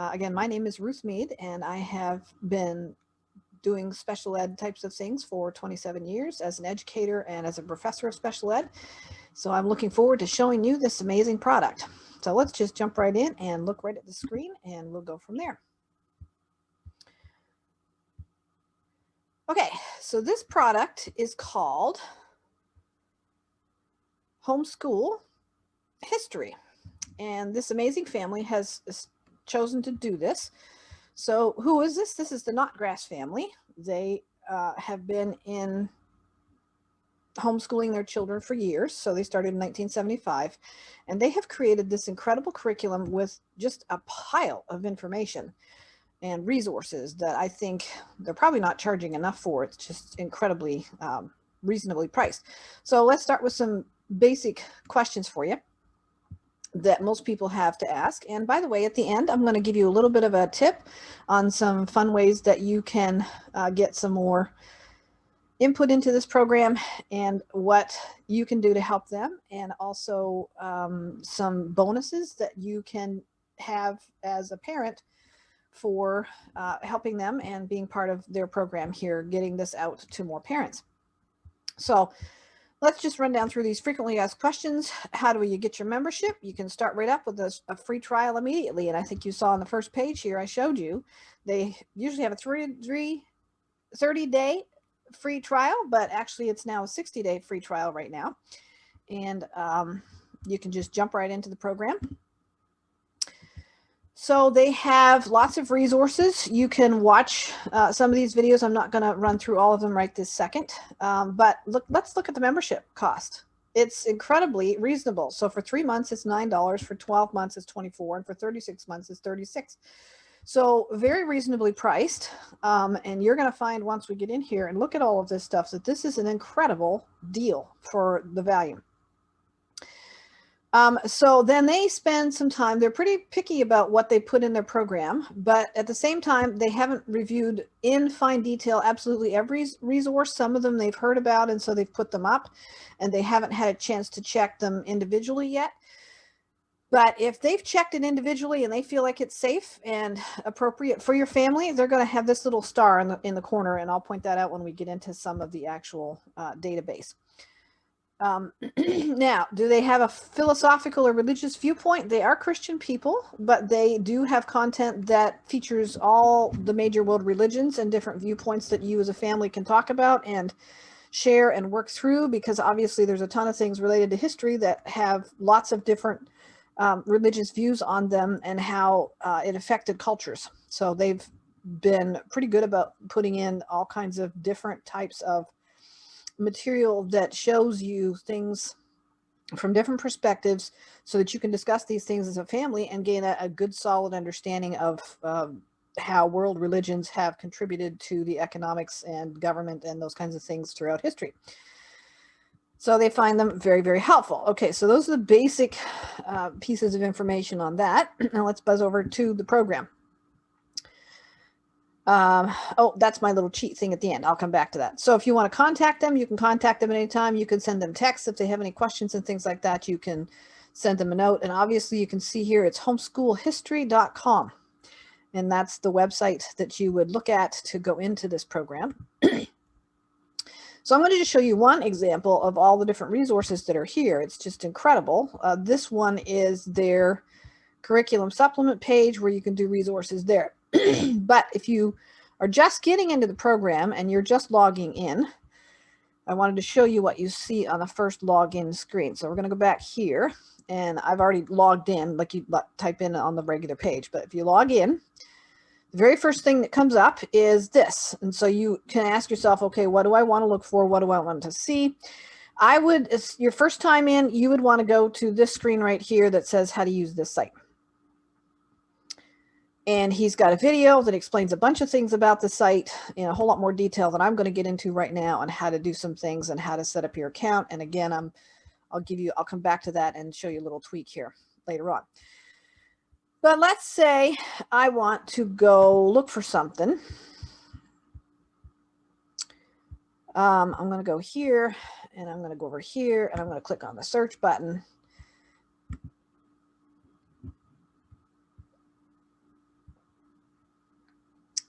Again, my name is Ruth Meed, and I have been doing special ed types of things for 27 years as an educator and as a professor of special ed. So I'm looking forward to showing you this amazing product. So let's just jump right in and look right at the screen, and we'll go from there. Okay, so this product is called Homeschool History, and this amazing family has chosen to do this. So who is this? This is the Notgrass family. They have been in homeschooling their children for years. So they started in 1975, and they have created this incredible curriculum with just a pile of information and resources that I think they're probably not charging enough for. It's just incredibly reasonably priced. So let's start with some basic questions for you that most people have to ask. And by the way, at the end, I'm going to give you a little bit of a tip on some fun ways that you can get some more input into this program and what you can do to help them, and also some bonuses that you can have as a parent for helping them and being part of their program here, getting this out to more parents. So let's just run down through these frequently asked questions. How do you get your membership? You can start right up with a free trial immediately. And I think you saw on the first page here, I showed you, they usually have a 30-day free trial, but actually it's now a 60-day free trial right now. And you can just jump right into the program. So they have lots of resources. You can watch some of these videos. I'm not going to run through all of them right this second, but let's look at the membership cost. It's incredibly reasonable. So for 3 months, it's $9. For 12 months, it's $24. And for 36 months, it's $36. So very reasonably priced. And you're going to find once we get in here and look at all of this stuff that this is an incredible deal for the value. So then they spend some time, they're pretty picky about what they put in their program, but at the same time, they haven't reviewed in fine detail absolutely every resource. Some of them they've heard about, and so they've put them up, and they haven't had a chance to check them individually yet. But if they've checked it individually and they feel like it's safe and appropriate for your family, they're going to have this little star in the corner, and I'll point that out when we get into some of the actual database. Now, do they have a philosophical or religious viewpoint? They are Christian people, but they do have content that features all the major world religions and different viewpoints that you as a family can talk about and share and work through, because obviously there's a ton of things related to history that have lots of different religious views on them and how it affected cultures. So they've been pretty good about putting in all kinds of different types of material that shows you things from different perspectives so that you can discuss these things as a family and gain a good solid understanding of how world religions have contributed to the economics and government and those kinds of things throughout history. So they find them very, very helpful. Okay, so those are the basic pieces of information on that. Now let's buzz over to the program. Oh, that's my little cheat thing at the end. I'll come back to that. So if you want to contact them, you can contact them at any time. You can send them texts if they have any questions and things like that. You can send them a note. And obviously you can see here it's homeschoolhistory.com. And that's the website that you would look at to go into this program. So I'm going to just show you one example of all the different resources that are here. It's just incredible. This one is their curriculum supplement page where you can do resources there. But if you are just getting into the program and you're just logging in, I wanted to show you what you see on the first login screen. So we're going to go back here, and I've already logged in, like you type in on the regular page. But if you log in, the very first thing that comes up is this. And so you can ask yourself, okay, what do I want to look for? What do I want to see? It's your first time in, you would want to go to this screen right here that says how to use this site. And he's got a video that explains a bunch of things about the site in a whole lot more detail than I'm going to get into right now on how to do some things and how to set up your account. And again, I'll come back to that and show you a little tweak here later on. But let's say I want to go look for something. I'm going to go here, and I'm going to go over here, and I'm going to click on the search button.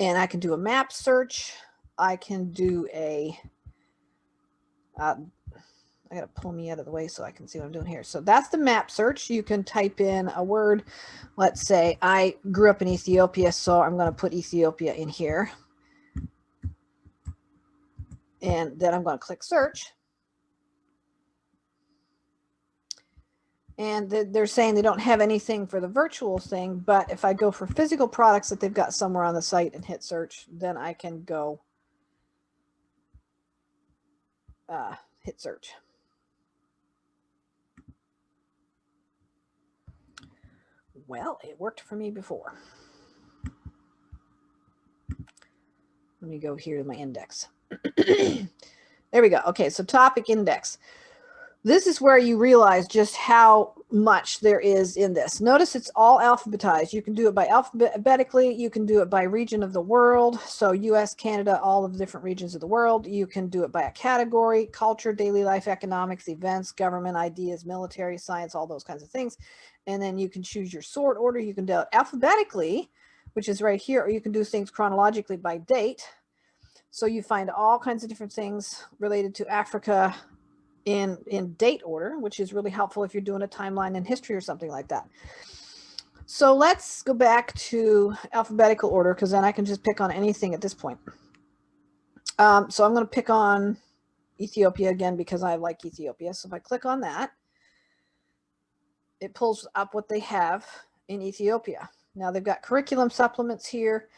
And I can do a map search. I can do a, I got to pull me out of the way so I can see what I'm doing here. So that's the map search. You can type in a word. Let's say I grew up in Ethiopia, so I'm going to put Ethiopia in here. And then I'm going to click search. And they're saying they don't have anything for the virtual thing, but if I go for physical products that they've got somewhere on the site and hit search, then I can go hit search. Well, it worked for me before. Let me go here to my index. There we go. Okay, so topic index. This is where you realize just how much there is in this. Notice it's all alphabetized. You can do it by alphabetically. You can do it by region of the world. So US, Canada, all of the different regions of the world. You can do it by a category, culture, daily life, economics, events, government, ideas, military, science, all those kinds of things. And then you can choose your sort order. You can do it alphabetically, which is right here, or you can do things chronologically by date. So you find all kinds of different things related to Africa in date order, which is really helpful if you're doing a timeline in history or something like that. So let's go back to alphabetical order, because then I can just pick on anything at this point. So I'm going to pick on Ethiopia again because I like Ethiopia. So if I click on that, it pulls up what they have in Ethiopia. Now they've got curriculum supplements here.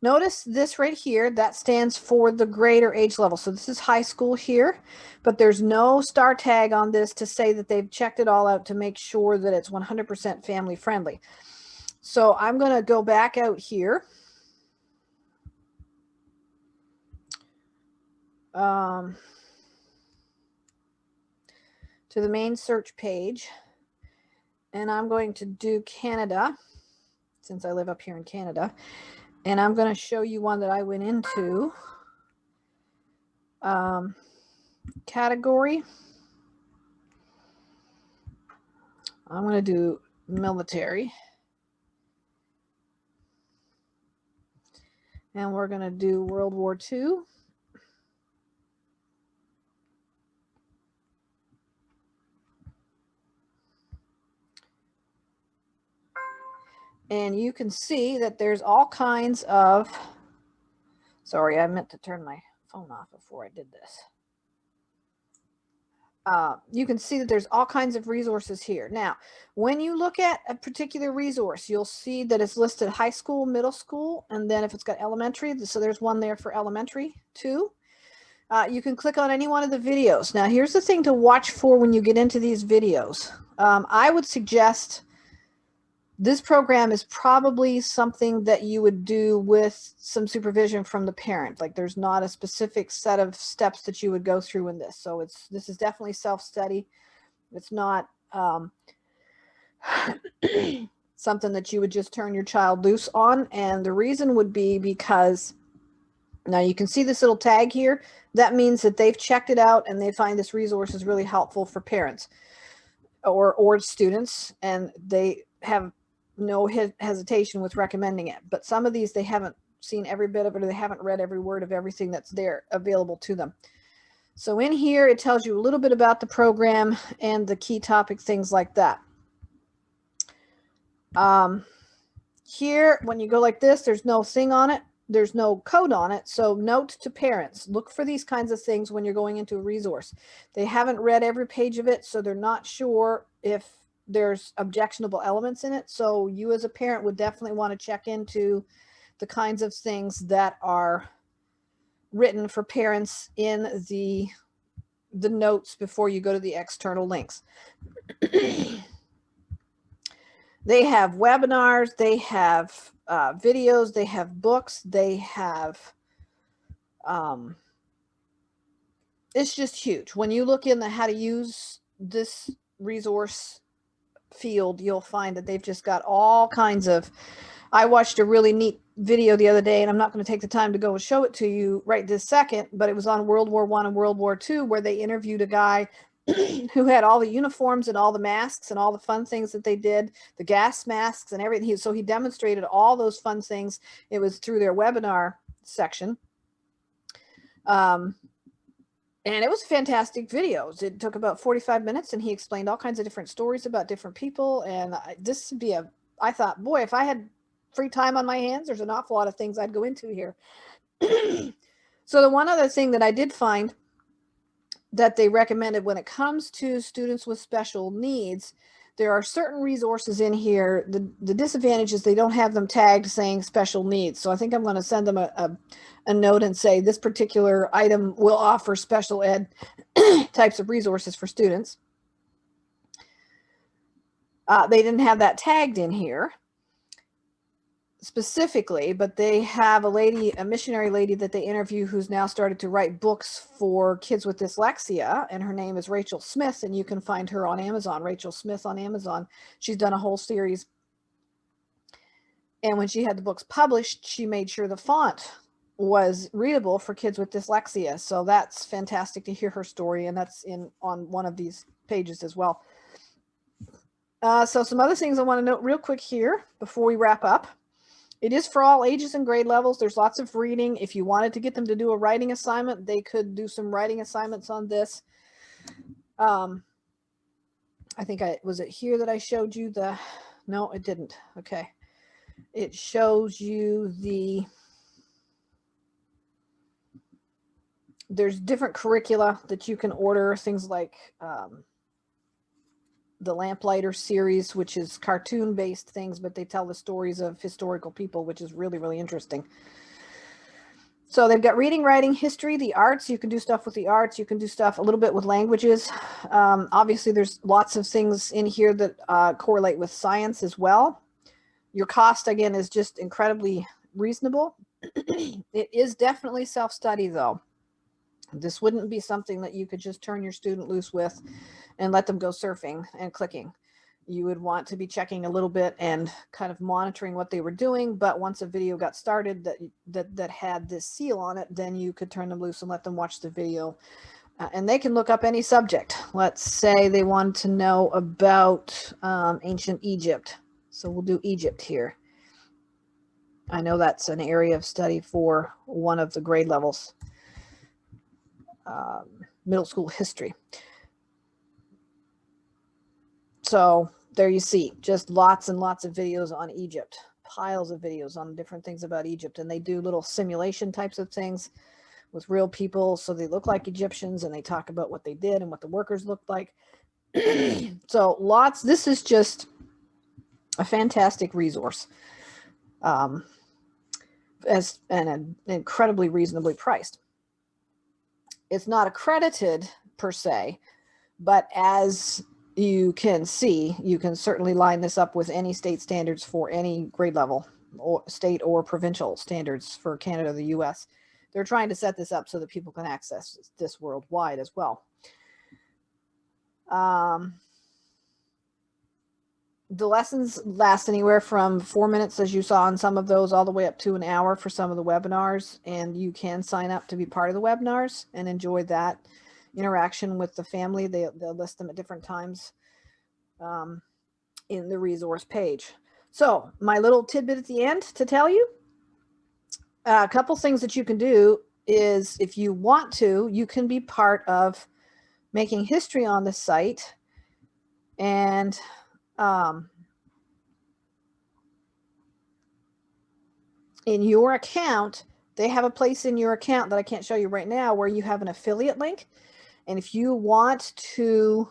Notice this right here, that stands for the grade or age level. So this is high school here, but there's no star tag on this to say that they've checked it all out to make sure that it's 100% family friendly. So I'm going to go back out here. To the main search page. And I'm going to do Canada, since I live up here in Canada. And I'm going to show you one that I went into. Category. I'm going to do military. And we're going to do World War II. And you can see that there's all kinds of, sorry, I meant to turn my phone off before I did this. You can see that there's all kinds of resources here. Now, when you look at a particular resource, you'll see that it's listed high school, middle school, and then if it's got elementary, so there's one there for elementary too. You can click on any one of the videos. Now, here's the thing to watch for when you get into these videos. I would suggest this program is probably something that you would do with some supervision from the parent. Like there's not a specific set of steps that you would go through in this. So this is definitely self-study. It's not something that you would just turn your child loose on. And the reason would be because now you can see this little tag here. That means that they've checked it out and they find this resource is really helpful for parents or students, and they have no hesitation with recommending it. But some of these, they haven't seen every bit of it, or they haven't read every word of everything that's there available to them. So in here, it tells you a little bit about the program and the key topic, things like that. Here, when you go like this, there's no thing on it. There's no code on it. So note to parents, look for these kinds of things when you're going into a resource. They haven't read every page of it, so they're not sure if there's objectionable elements in it. So you as a parent would definitely want to check into the kinds of things that are written for parents in the notes before you go to the external links. They have webinars, they have videos, they have books, they have, it's just huge. When you look in the how to use this resource field, you'll find that they've just got all kinds of, I watched a really neat video the other day, and I'm not going to take the time to go and show it to you right this second, but it was on World War I and World War II, where they interviewed a guy who had all the uniforms and all the masks and all the fun things that they did, the gas masks and everything. So he demonstrated all those fun things. It was through their webinar section. And it was fantastic videos. It took about 45 minutes and he explained all kinds of different stories about different people. And this would be I thought, boy, if I had free time on my hands, there's an awful lot of things I'd go into here. So the one other thing that I did find that they recommended when it comes to students with special needs, there are certain resources in here. The disadvantage is they don't have them tagged saying special needs. So I think I'm going to send them a note and say this particular item will offer special ed types of resources for students. They didn't have that tagged in here specifically, but they have a missionary lady that they interview who's now started to write books for kids with dyslexia, and her name is Rachel Smith, and you can find her on Amazon, Rachel Smith on Amazon. She's done a whole series, and when she had the books published, she made sure the font was readable for kids with dyslexia. So that's fantastic to hear her story, and that's on one of these pages as well. So some other things I want to note real quick here before we wrap up. It is for all ages and grade levels. There's lots of reading. If you wanted to get them to do a writing assignment, they could do some writing assignments on this. I think was it here that I showed you no, it didn't. Okay. It shows you there's different curricula that you can order, things like the Lamplighter series, which is cartoon-based things, but they tell the stories of historical people, which is really, really interesting. So they've got reading, writing, history, the arts. You can do stuff with the arts. You can do stuff a little bit with languages. Obviously, there's lots of things in here that correlate with science as well. Your cost, again, is just incredibly reasonable. It is definitely self-study, though. This wouldn't be something that you could just turn your student loose with and let them go surfing and clicking. You would want to be checking a little bit and kind of monitoring what they were doing. But once a video got started that had this seal on it, then you could turn them loose and let them watch the video. And they can look up any subject. Let's say they want to know about ancient Egypt. So we'll do Egypt here. I know that's an area of study for one of the grade levels. Middle school history. So there you see, just lots and lots of videos on Egypt, piles of videos on different things about Egypt. And they do little simulation types of things with real people. So they look like Egyptians and they talk about what they did and what the workers looked like. So this is just a fantastic resource. And incredibly reasonably priced. It's not accredited per se, but as you can see, you can certainly line this up with any state standards for any grade level, or state or provincial standards for Canada or the US. They're trying to set this up so that people can access this worldwide as well. The lessons last anywhere from 4 minutes, as you saw in some of those, all the way up to an hour for some of the webinars. And you can sign up to be part of the webinars and enjoy that interaction with the family. They'll list them at different times in the resource page. So my little tidbit at the end to tell you, a couple things that you can do is, if you want to, you can be part of making history on the site. And in your account, they have a place in your account that I can't show you right now where you have an affiliate link. And if you want to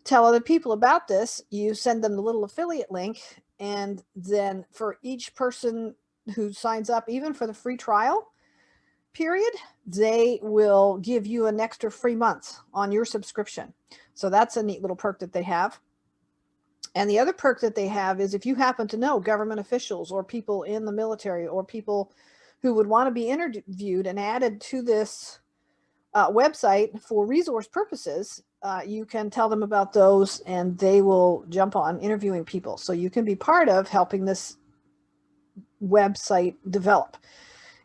tell other people about this, you send them the little affiliate link. And then for each person who signs up, even for the free trial period, they will give you an extra free month on your subscription. So that's a neat little perk that they have. And the other perk that they have is, if you happen to know government officials or people in the military or people who would want to be interviewed and added to this website for resource purposes, you can tell them about those and they will jump on interviewing people. So you can be part of helping this website develop.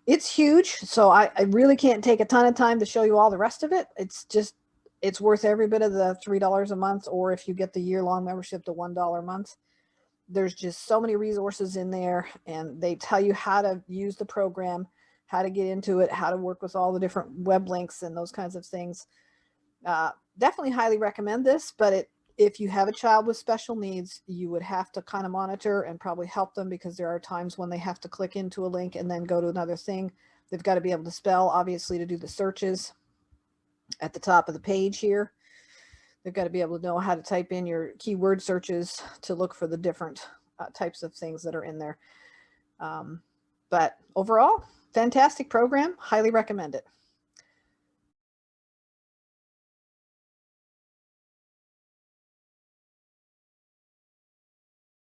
It's huge, so I really can't take a ton of time to show you all the rest of it. It's just It's worth every bit of the $3 a month, or if you get the year-long membership, the $1 a month. There's just so many resources in there, and they tell you how to use the program, how to get into it, how to work with all the different web links and those kinds of things. Definitely highly recommend this, but if you have a child with special needs, you would have to kind of monitor and probably help them, because there are times when they have to click into a link and then go to another thing. They've got to be able to spell, obviously, to do the searches at the top of the page here. They've got to be able to know how to type in your keyword searches to look for the different types of things that are in there. But overall, fantastic program. Highly recommend it.